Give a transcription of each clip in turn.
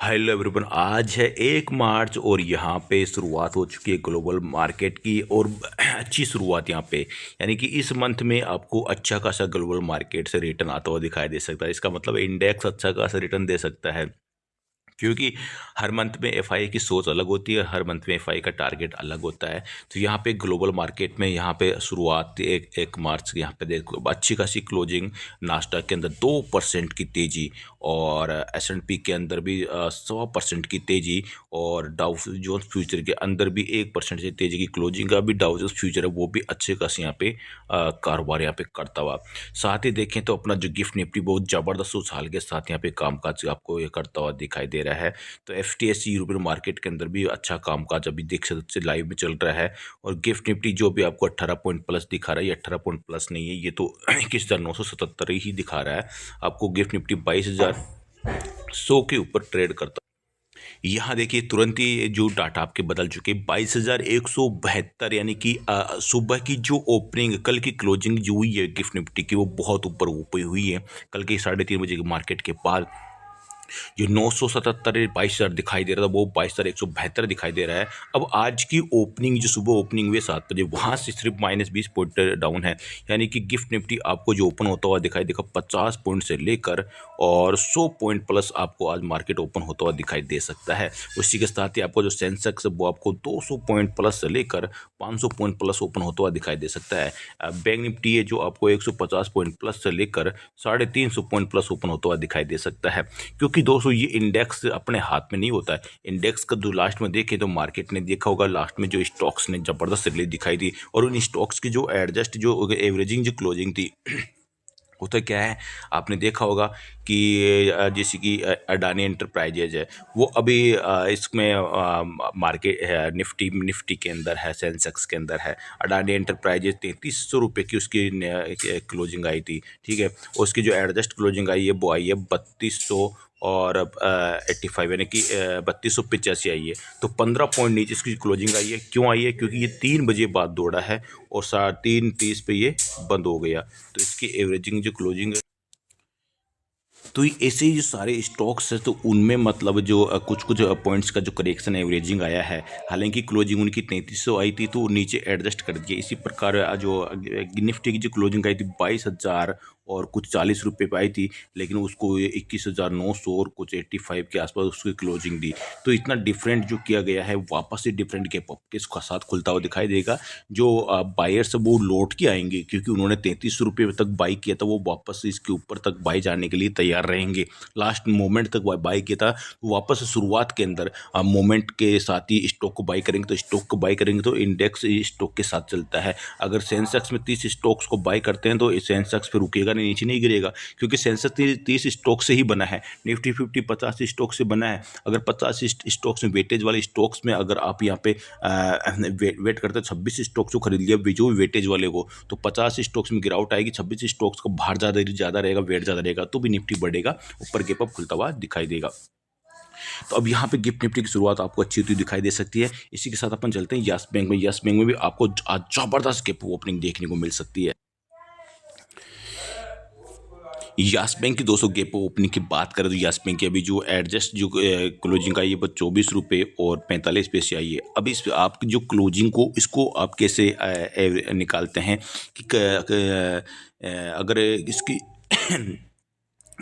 Hello everyone, आज है 1 मार्च और यहाँ पे शुरुआत हो चुकी है ग्लोबल मार्केट की। और अच्छी शुरुआत यहाँ पे, यानी कि इस मंथ में आपको अच्छा खासा ग्लोबल मार्केट से रिटर्न आता हुआ दिखाई दे सकता है। इसका मतलब इंडेक्स अच्छा खासा रिटर्न दे सकता है, क्योंकि हर मंथ में एफआई की सोच अलग होती है, हर मंथ में एफआई का टारगेट अलग होता है। तो यहाँ पे ग्लोबल मार्केट में यहाँ पे शुरुआत 1 मार्च की यहाँ पे देखो अच्छी खासी क्लोजिंग। नास्डा के अंदर 2% की तेज़ी, और एस&पी के अंदर भी 100% की तेज़ी, और डाउ जोन्स फ्यूचर के अंदर भी 1% से तेज़ी की क्लोजिंग का भी डाउ जोन्स फ्यूचर है वो भी अच्छे खासे यहाँ पे कारोबार यहाँ पे करता हुआ। साथ ही देखें तो अपना जो गिफ्ट निफ्टी बहुत ज़बरदस्त उछाल के साथ यहाँ पे कामकाज आपको ये करता हुआ दिखाई दे रहा है। तो एफटीएससी यूरोपियन मार्केट के अंदर भी अच्छा कामकाज अभी देख सकते लाइव में चल रहा है। और गिफ्ट निफ्टी जो भी आपको 18 पॉइंट प्लस दिखा रहा है, ये 18 पॉइंट प्लस नहीं है, ये तो 21,977 ही दिखा रहा है आपको। गिफ्ट निफ्टी 22,100 के ऊपर ट्रेड करता। यहाँ देखिए तुरंत ही जो डाटा आपके बदल चुके, 22,172, यानी कि सुबह की जो ओपनिंग कल की क्लोजिंग जो हुई है गिफ्ट निफ्टी की वो बहुत ऊपर ऊपर हुई है। कल के 3:30 बजे के मार्केट के बाद जो 977 22,000 दिखाई दे रहा था वो 22,172 दिखाई दे रहा है। अब आज की ओपनिंग जो सुबह ओपनिंग हुई 7 बजे, वहाँ से सिर्फ -20 पॉइंट डाउन है। यानी कि गिफ्ट निफ्टी आपको जो ओपन होता हुआ दिखाई देगा 50 पॉइंट से लेकर और 100 पॉइंट प्लस आपको आज मार्केट ओपन होता हुआ दिखाई दे सकता है। उसी के साथ ही आपको जो सेंसेक्स है वो आपको 200 पॉइंट प्लस से लेकर 500 पॉइंट प्लस ओपन होता हुआ दिखाई दे सकता है। बैंक निफ्टी है जो आपको 150 पॉइंट प्लस से लेकर 350 पॉइंट प्लस ओपन होता हुआ दिखाई दे सकता है। क्योंकि दोस्तों ये इंडेक्स अपने हाथ में नहीं होता है। इंडेक्स का जो लास्ट में देखें तो मार्केट ने देखा होगा लास्ट में जो स्टॉक्स ने जबरदस्त रैली दिखाई दी, और उन स्टॉक्स की जो एडजस्ट जो एवरेजिंग जो क्लोजिंग थी होता क्या है, आपने देखा होगा कि जैसे कि अडानी एंटरप्राइजेज है वो अभी इसमें मार्केट निफ्टी निफ्टी के अंदर है, सेंसेक्स के अंदर है। अडानी एंटरप्राइजेज 3300 रुपये की उसकी क्लोजिंग आई थी, ठीक है। उसकी जो एडजस्ट क्लोजिंग आई है वो आई है 3200 और 85, यानी कि 3285 आई है। तो 15 पॉइंट नीचे इसकी क्लोजिंग आई है। क्यों आई है? क्योंकि ये 3 बजे बाद दौड़ा है और 3:30 पे ये बंद हो गया। तो इसकी एवरेजिंग जो क्लोजिंग है, तो ऐसे ही जो सारे स्टॉक्स हैं तो उनमें मतलब जो कुछ कुछ पॉइंट्स का जो करेक्शन एवरेजिंग आया है। हालांकि क्लोजिंग उनकी 3300 आई थी तो नीचे एडजस्ट कर दिया। इसी प्रकार जो निफ्टी की जो क्लोजिंग आई थी 22,000 और कुछ 40 रुपये पे आई थी, लेकिन उसको 21,900 और कुछ 85 के आसपास उसकी क्लोजिंग दी। तो इतना डिफरेंट जो किया गया है, वापस से डिफरेंट गैप अप के साथ खुलता हुआ दिखाई देगा। जो बायर्स वो लौट के आएंगे, क्योंकि उन्होंने 33 रुपये तक बाई किया था, वो वापस से इसके ऊपर तक बाई जाने के लिए तैयार रहेंगे। लास्ट मोमेंट तक बाई किया था, तो वापस से शुरुआत के अंदर मोमेंट के साथ ही स्टॉक को बाई करेंगे। तो स्टॉक को बाई करेंगे तो इंडेक्स स्टॉक के साथ चलता है। अगर सेंसेक्स में 30 स्टॉक्स को बाई करते हैं तो सेंसेक्स फिर रुकेगा नहीं, नीचे नहीं गिरेगा, क्योंकि सेंसेक्स 30 स्टॉक से ही बना है। निफ्टी 50 50 स्टॉक से बना है। अगर 50 स्टॉक्स में वेटेज वाले स्टॉक्स में अगर आप यहाँ पे वेट करते हैं 26 स्टॉक्स को खरीद लिया जो वेटेज वाले को, तो 50 स्टॉक्स में गिरावट आएगी, 26 स्टॉक्स का भार ज़्यादा रहेगा, वेट ज़्यादा रहेगा, तो भी निफ्टी बढ़ेगा, ऊपर गैप अप खुलता हुआ दिखाई देगा। तो अब यहाँ पे गिफ्ट निफ्टी की शुरुआत आपको अच्छी होती दिखाई दे सकती है। इसी के साथ अपन चलते हैं यस बैंक में। यस बैंक में भी आपको आज जबरदस्त गैप ओपनिंग देखने को मिल सकती है। यस बैंक की 200 गैप ओपनिंग की बात करें तो यस बैंक की अभी जो एडजस्ट जो क्लोजिंग आई है वो 24 रुपये और 45 पैसे आई है। अब इस आप जो क्लोजिंग को इसको आप कैसे निकालते हैं कि अगर इसकी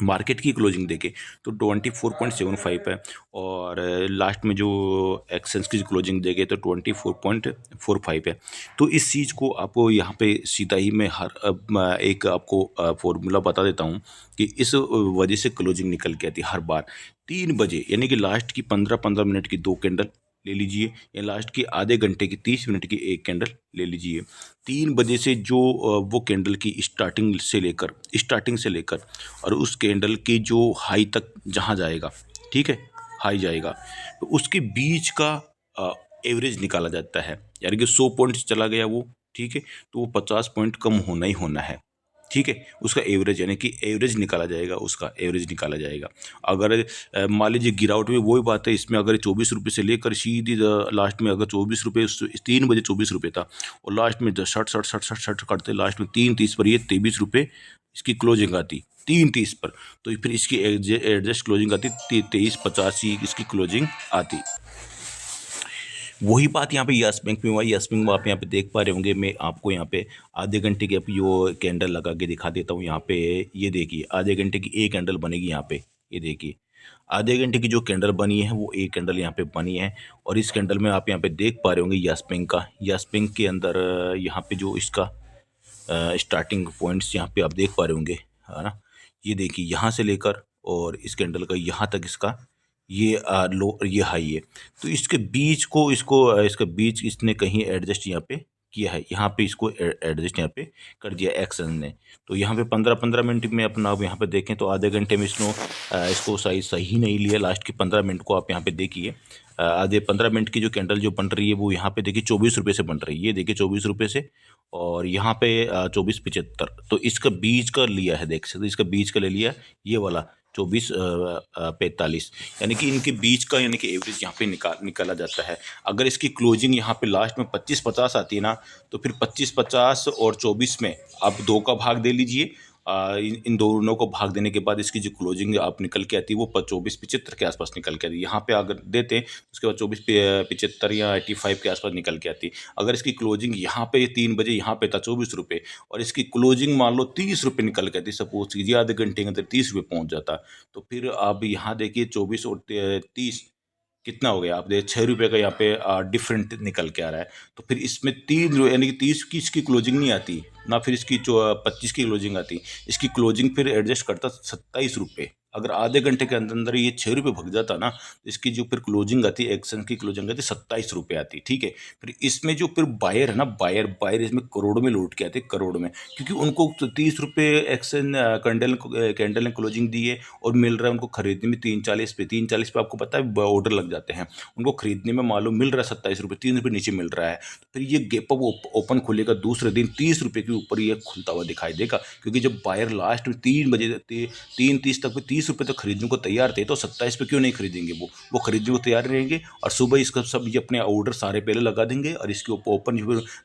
मार्केट की क्लोजिंग देखें तो 24.75 है, और लास्ट में जो एक्सेंस की क्लोजिंग देखें तो 24.45 है। तो इस चीज़ को आपको यहाँ पे सीधा ही मैं एक आपको फॉर्मूला बता देता हूँ कि इस वजह से क्लोजिंग निकल के आती है हर बार 3 बजे, यानी कि लास्ट की 15-15 मिनट की 2 कैंडल ले लीजिए, या लास्ट की आधे घंटे की 30 मिनट की 1 कैंडल ले लीजिए। 3 बजे से जो वो कैंडल की स्टार्टिंग से लेकर और उस कैंडल की जो हाई तक जहाँ जाएगा, ठीक है, हाई जाएगा, तो उसके बीच का एवरेज निकाला जाता है। यानी कि 100 पॉइंट्स चला गया वो, ठीक है, तो वो 50 पॉइंट कम होना ही होना है। ठीक है, उसका एवरेज यानी कि एवरेज निकाला जाएगा, उसका एवरेज निकाला जाएगा। अगर मान लीजिए गिरावट में वही बात है, इसमें अगर 24 रुपये से लेकर सीधी लास्ट में अगर 24 रुपये 3 बजे 24 रुपये था और लास्ट में 60 करते लास्ट में 3:30 पर ये 23 रुपये इसकी क्लोजिंग आती 3:30 पर, तो फिर इसकी एडजस्ट क्लोजिंग आती 23:85 इसकी क्लोजिंग आती। वही बात यहाँ पे यस बैंक में हुआ। यस बैंक में आप यहाँ पे देख पा रहे होंगे, मैं आपको यहाँ पे आधे घंटे की आप यो कैंडल लगा के दिखा देता हूँ। यहाँ पे ये देखिए आधे घंटे की एक कैंडल बनेगी यहाँ पे, ये देखिए आधे घंटे की जो कैंडल बनी है वो एक कैंडल यहाँ पे बनी है। और इस कैंडल में आप यहाँ पे देख पा रहे होंगे यस बैंक का, यस बैंक के अंदर यहाँ पे जो इसका स्टार्टिंग पॉइंट्स यहाँ पे आप देख पा रहे होंगे, है ना। ये देखिए यहाँ से लेकर और इस कैंडल का यहाँ तक इसका ये लो ये हाई है। तो इसके बीच को इसका बीच इसने कहीं एडजस्ट यहाँ पे किया है, यहाँ पे इसको एडजस्ट यहाँ पे कर दिया एक्शन ने। तो यहाँ पे 15-15 मिनट में अपना आप यहाँ पे देखें तो आधे घंटे में इसको सही नहीं लिया। लास्ट के 15 मिनट को आप यहाँ पे देखिए, आधे 15 मिनट की जो कैंडल जो बन रही है वो यहाँ पे देखिए 24 रुपये से बन रही है। ये देखिए 24 रुपये से और यहाँ पे 24.75, तो इसका बीच का लिया है, देख सकते इसका बीच का ले लिया ये वाला 24.45, यानी कि इनके बीच का यानी कि एवरेज यहाँ पे निकाला जाता है। अगर इसकी क्लोजिंग यहाँ पे लास्ट में 25.50 आती है ना, तो फिर 25.50 और 24 में आप 2 का भाग दे लीजिए। इन दोनों को भाग देने के बाद इसकी जो क्लोजिंग आप निकल के आती है वो 24.75 के आसपास निकल के आती है। यहाँ पे अगर देते हैं उसके बाद 24.75 या 85 के आसपास निकल के आती है। अगर इसकी क्लोजिंग यहाँ पे 3 बजे यहाँ पे था 24 रुपये और इसकी क्लोजिंग मान लो 30 रुपये निकल के आती, सपोज कीजिए आधे घंटे के अंदर 30 रुपये पहुँच जाता, तो फिर आप यहाँ देखिए 24 और 30 कितना हो गया, आप देखिए 6 रुपये का यहाँ पे डिफरेंट निकल के आ रहा है। तो फिर इसमें 3 यानी कि 30 की इसकी क्लोजिंग नहीं आती ना, फिर इसकी जो 25 की क्लोजिंग आती, इसकी क्लोजिंग फिर एडजस्ट करता 27 रुपये। अगर आधे घंटे के अंदर अंदर ये 6 रुपये भग जाता ना, तो इसकी जो फिर क्लोजिंग आती है एक्शन की क्लोजिंग आती 27 रुपये आती, ठीक है। फिर इसमें जो फिर बायर है ना, बायर इसमें करोड़ में लूट के आते, करोड़ में, क्योंकि उनको 30 रुपये एक्शन कैंडल ने क्लोजिंग दी है और मिल रहा है उनको खरीदने में 340 पे आपको पता है ऑर्डर लग जाते हैं, उनको खरीदने में मालूम मिल रहा है 27 रुपये, 3 रुपये नीचे मिल रहा है। फिर ये गैप अप ओपन खुलेगा दूसरे दिन 30 रुपये के ऊपर ये खुलता हुआ दिखाई देगा, क्योंकि जब बायर लास्ट में 3 बजे 3:30 तक 30 रुपये तक खरीदने को तैयार थे, तो 27 पे क्यों नहीं खरीदेंगे, वो खरीदने को तैयार रहेंगे और सुबह इसका सब ये अपने ऑर्डर सारे पहले लगा देंगे और इसके ऊपर ओपन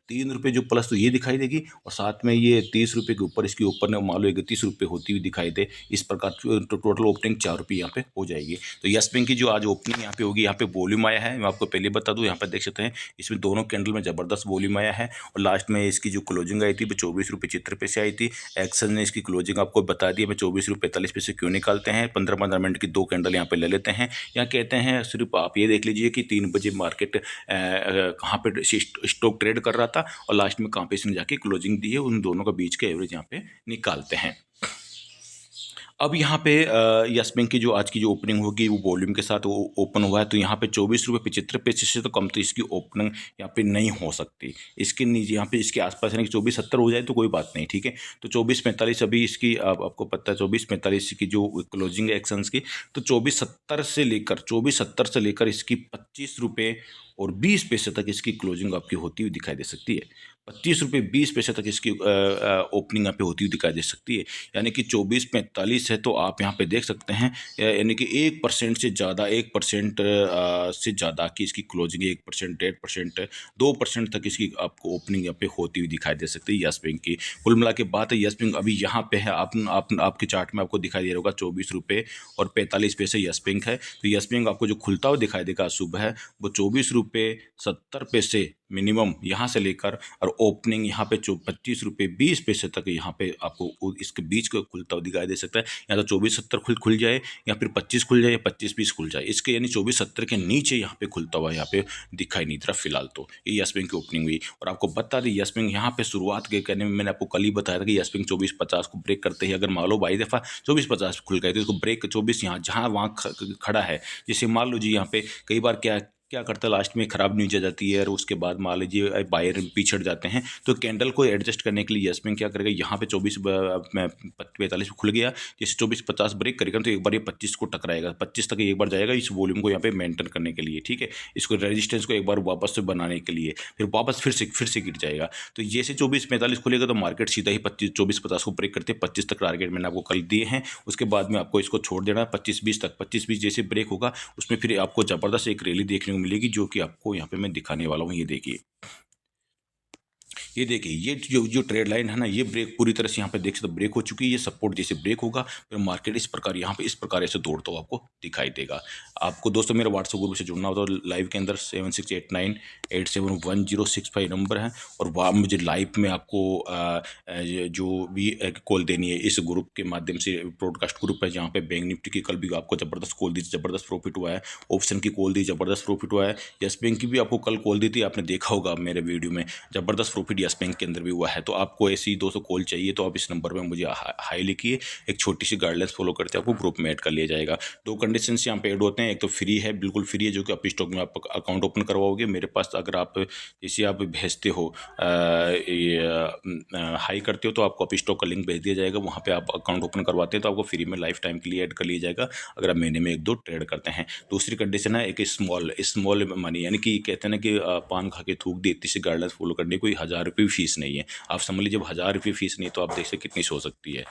3 रुपये जो प्लस तो ये दिखाई देगी और साथ में ये 30 रुपये के ऊपर इसके ऊपर ने मान लो 31 रुपये होती हुई दिखाई दे। इस प्रकार टोटल ओपनिंग 4 रुपये यहाँ पे हो जाएगी। तो यस बैंक की जो आज ओपनिंग यहाँ पे होगी, यहाँ पे वॉल्यूम आया है, मैं आपको पहले बता दूँ, यहाँ पे देख सकते हैं इसमें दोनों कैंडल में ज़बरदस्त वॉल्यूम आया है और लास्ट में इसकी जो क्लोजिंग आई थी वो 24.75 से आई थी। एक्शन ने इसकी क्लोजिंग आपको बता दी, मैं 24.45 क्यों निकालते हैं। 15-15 मिनट की 2 कैंडल यहाँ पे ले लेते हैं। यहाँ कहते हैं सिर्फ आप ये देख लीजिए कि 3 बजे मार्केट कहाँ पे स्टॉक ट्रेड कर रहा था और लास्ट में कहाँ पे इसने जाके क्लोजिंग दी है, उन दोनों का बीच का एवरेज यहाँ पे निकालते हैं। अब यहाँ पे यस बैंक की जो आज की जो ओपनिंग होगी वो वॉल्यूम के साथ वो ओपन हुआ है, तो यहाँ पे 24.75 से तो कम तो इसकी ओपनिंग यहाँ पे नहीं हो सकती। इसके नीचे यहाँ पे इसके आसपास यानी कि 24.70 हो जाए तो कोई बात नहीं, ठीक है। तो 24.45 अभी इसकी आपको पता है 24.45 की जो क्लोजिंग है एक्शंस की, तो 24.70 से लेकर इसकी 25 रुपये और 20 पैसे तक इसकी क्लोजिंग आपकी होती हुई दिखाई दे सकती है। 25 रुपये 20 पैसे तक इसकी ओपनिंग यहाँ पे होती हुई दिखाई दे सकती है, यानी कि 24.45 है। तो आप यहाँ पे देख सकते हैं यानी कि 1% से ज़्यादा 1% से ज़्यादा की इसकी क्लोजिंग 1%, 1.5%, 2% तक इसकी आपको ओपनिंग यहाँ पे होती हुई दिखाई दे सकती है यस बैंक की। कुल मिला के बात है यस बैंक अभी यहाँ पे है, आपके चार्ट में आपको दिखाई दे रहा होगा 24 रुपये और 45 पैसे यस बैंक है। तो यस बैंक आपको जो खुलता हुआ दिखाई देगा सुबह वो 24 रुपये 70 पैसे मिनिमम यहाँ से लेकर और ओपनिंग यहाँ पे 25 रुपये 20 पैसे तक यहाँ पे आपको इसके बीच का खुलता हुआ दिखाई दे सकता है। या तो 24.70 खुल जाए या फिर 25 खुल जाए या 25-20 खुल जाए, इसके यानी 24.70 के नीचे यहाँ पे खुलता हुआ यहाँ पे दिखाई नहीं दे रहा फिलहाल। तो ये यस बैंक की ओपनिंग हुई और आपको बता दें यस बैंक यहाँ पे शुरुआत के कहने में मैंने आपको कल ही बताया था कि यस बैंक 24.50 को ब्रेक करते ही अगर मान लो 22 दफ़ा 24.50 खुल गए तो इसको ब्रेक 24 यहाँ जहाँ वहाँ खड़ा है, जैसे मान लो जी यहाँ पे कई बार क्या क्या करता है, लास्ट में ख़राब न्यूज़ आ जाती है और उसके बाद मान लीजिए बायर पिछड़ जाते हैं। तो कैंडल को एडजस्ट करने के लिए यस बैंक क्या करेगा, यहाँ पे 24 45 खुल गया, जैसे 24-50 ब्रेक करेगा तो एक बार ये 25 को टकराएगा, 25 तक एक बार जाएगा इस वॉल्यूम को यहाँ पे मेंटेन करने के लिए, ठीक है। इसको रेजिस्टेंस को एक बार वापस से बनाने के लिए, फिर वापस फिर से गिर जाएगा। तो जैसे 24-45 खुलेगा तो मार्केट सीधा ही 24-50 को ब्रेक करते 25 तक टारगेट मैंने आपको कल दिए हैं। उसके बाद में आपको इसको छोड़ देना है 25-20 तक। 25-20 जैसे ब्रेक होगा उसमें फिर आपको ज़बरदस्त एक रैली देखने को मिलेगी, जो कि आपको यहाँ पे मैं दिखाने वाला हूँ। ये देखिए, ये देखिए, ये जो ट्रेड लाइन है ना, ये ब्रेक पूरी तरह से यहाँ पे देख सकते हो ब्रेक हो चुकी है। ये सपोर्ट जैसे ब्रेक होगा फिर मार्केट इस प्रकार यहाँ पे इस प्रकार ऐसे दौड़ता हुआ आपको दिखाई देगा। आपको दोस्तों मेरा व्हाट्सएप ग्रुप से जुड़ना होता है लाइव के अंदर, 7689871065 नंबर है। और वहाँ मुझे लाइव में आपको जो भी कॉल देनी है इस ग्रुप के माध्यम से, ब्रॉडकास्ट ग्रुप है जहाँ पे बैंक निफ्टी की कल भी आपको ज़बरदस्त कॉल दी, ज़बरदस्त प्रॉफिट हुआ है। ऑप्शन की कॉल दी, ज़बरदस्त प्रॉफिट हुआ है। यस बैंक की भी आपको कल कॉल दी थी, आपने देखा होगा मेरे वीडियो में, ज़बरदस्त प्रॉफिट यस बैंक के अंदर भी हुआ है। तो आपको ऐसी 200 कॉल चाहिए तो आप इस नंबर पे मुझे हाई लिखिए, एक छोटी सी गाइडलाइंस फॉलो करते आपको ग्रुप में ऐड कर लिया जाएगा। 2 कंडीशन यहाँ पे ऐड होते हैं, एक तो फ्री है, बिल्कुल फ्री है, जो कि आप स्टॉक में आप अकाउंट ओपन करवाओगे मेरे पास। अगर आप जैसे आप भेजते हो हाई करते हो तो आपको आप स्टॉक का लिंक भेज दिया जाएगा, वहाँ पे आप अकाउंट ओपन करवाते हैं तो आपको फ्री में लाइफ टाइम के लिए ऐड कर लिया जाएगा, अगर आप महीने में 1-2 ट्रेड करते हैं। दूसरी कंडीशन है एक स्मॉल मनी, यानी कि कहते हैं ना कि पान खा के थूक दी, इतनी सी गाइडलाइंस फॉलो करनी, कोई 1000 रुपये फीस नहीं है। आप समझ लीजिए जब 1000 रुपये फीस नहीं है तो आप देख सकते कितनी हो सकती है।